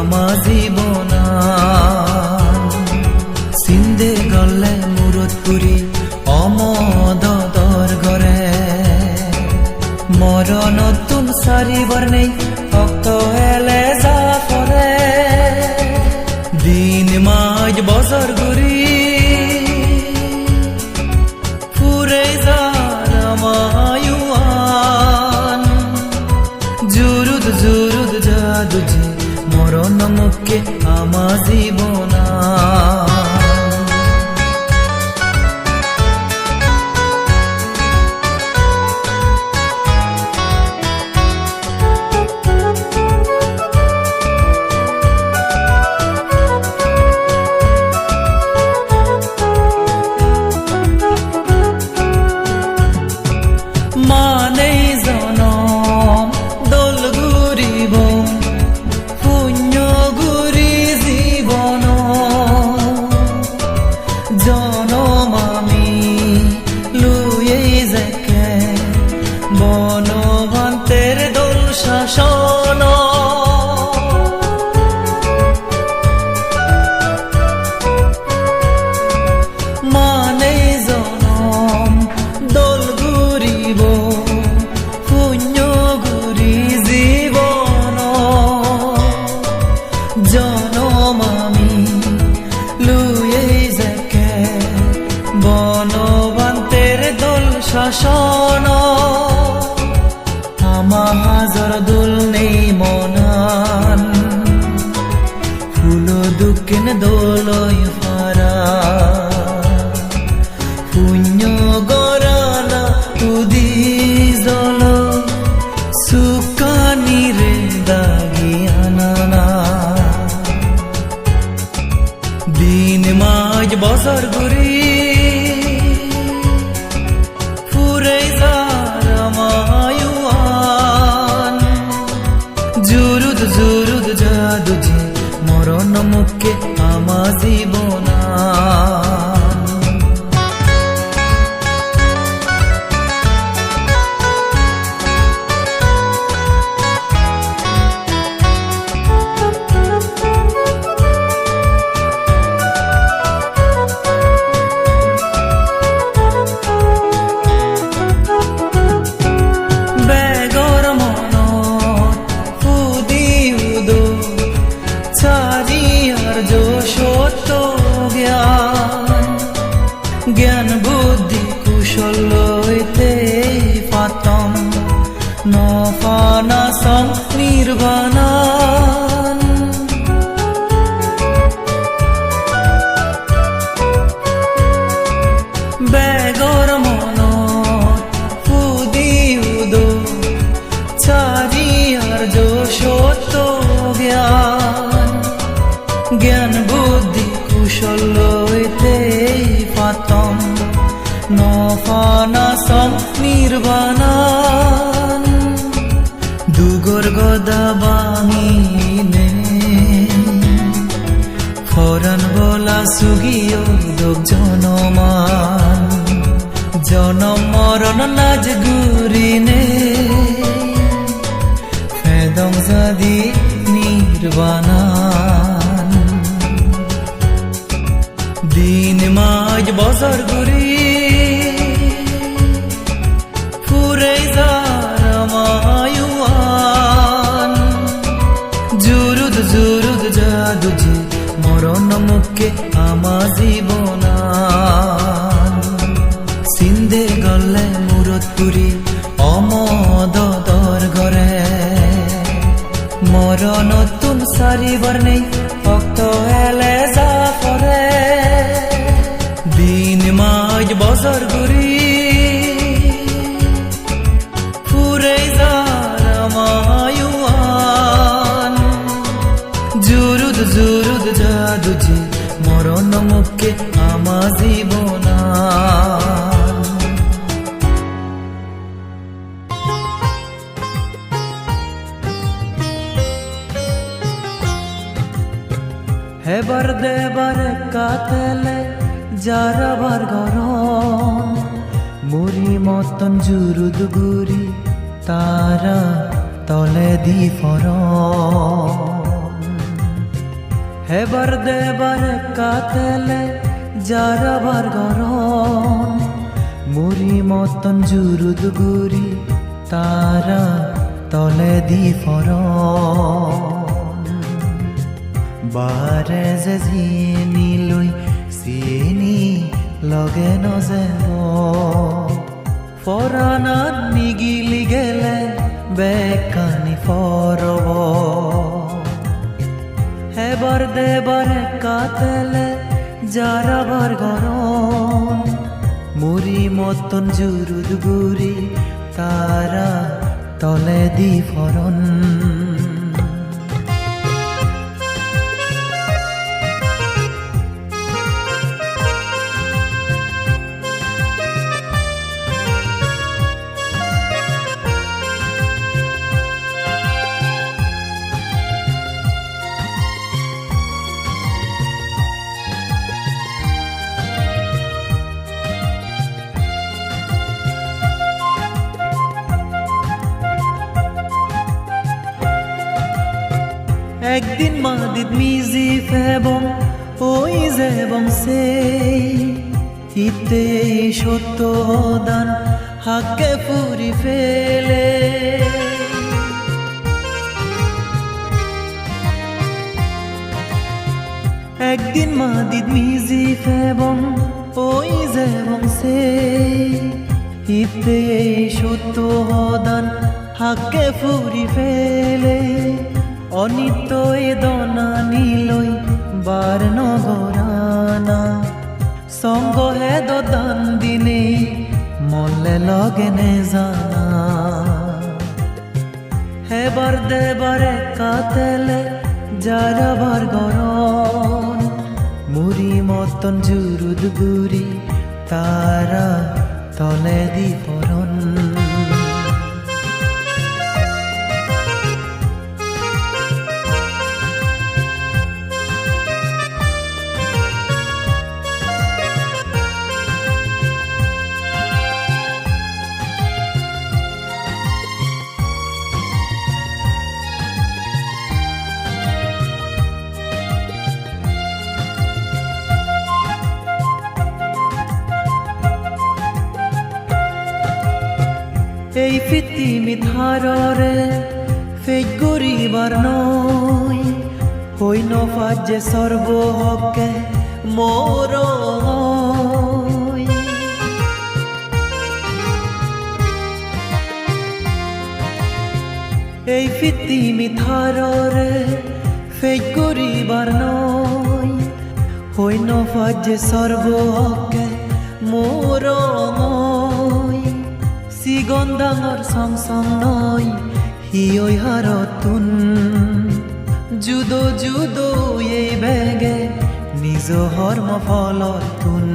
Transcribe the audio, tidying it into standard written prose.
আমার জীবন সিন্ধে গলে মূরত পুরি অমদর ঘরে মর নতুন সারিবার নেই ভক্ত এলে যা পরে দিন মাঝ বছর ঘুরি ফুরে যার মায়ুয়ান জুরুদ জুরুদ জাদু যে মরণ মুখে আমার জীবনা বনভান্তের দোল শাসন মানে জনম দোল ঘুরিব পুণ্য ঘুরি জীবন জনম আমি লুয়ে যাকে বনভান্তের দোল শাসন হাজার দোল নেই মনান ফুল দুঃখেন দোলয় ফারা পুণ্য গরানা উদি জল সুকানি রে দাগিয়ানা দিন মাঝ বছর ঘুরি ফুরে যার মায়ুয়ান জুরুদ জুরুদ জাদু যে মরণ মুখে আমার জীবনা জ্ঞান বুদ্ধি কুশল লইতে পাতম নফানা সং নির্বাণান বেগর মন ফুদি উদ চারিয়ার যশোত জ্ঞান জ্ঞান বুদ্ধি কুশল লইতে পাতম নফানা সং নির্বাণান দুগর গদা বাঙিনে ফরান বলা সুগিয় লোক জনমান জনম মরণ নাজ গুরিনে ফেদম জাদি নির্বাণান দিন মাঝ বছর ঘুরি ফুরে যার মায়ুয়ান জুরুদ জুরুদ জাদু যে মরণ মুখে আমার জীবনা সিন্ধে গলে মূরত পুরি অমদর ঘরে মরণ নতুন সারিবার নেই ভক্ত এলে যা পরে দিন মাঝ বছর ঘুরি ফুরে যার মায়ুয়ান জুরুদ জুরুদ জাদু যে মরণ মুখে আমার জীবনা হেবার দেবার কাতেলে যারাবার গরম মুড়ি মতন জুরুদ গুরি তারা তলে দি ফরম হেবার দেবার কাতেলে যারাবার গরম মুড়ি মতন জুরুদ গুরি তারা তলে দি ফর বারে যে জিনি লই চিনি লগে নজেব ফরানাত নিগিলি গেলে বেকানি ফরব হেবার দেবার কাতেলে যারাবার গরম মুড়ি মতন জুরুদ গুরি তারা তলে দি ফরন একদিন মাদিদ মিজি ফেবং ওই যেবং সেই হিতে সত্য দান হাকে ফুরি ফেলে একদিন মাদিদ মিজি ফেবং ওই যেবং সেই হিতে সত্য দান হাকে ফুরি ফেলে অনিত্য এ দনা নিলই বার নগরানা সঙ্গ হে দান দিনে মল্লে লগে নে জানা হেবার দেবারে কাতেলে যারাবার গরম মুড়ি মতন জুরুদ গুরি তারা তলে দি ফরন এই পৃথিবী ধাররে ফেক গরিবার নই হই নফাজ যে সর্বহকে মোর এই পৃথিবী ধাররে ফেক গরিবার নই হই নফাজ যে সর্বহকে মোর সিগন্ধাঙর সংসং নই হিয়ই হারতুন জুদো জুদো এই বেগে নিজ হর্ম ফলতুন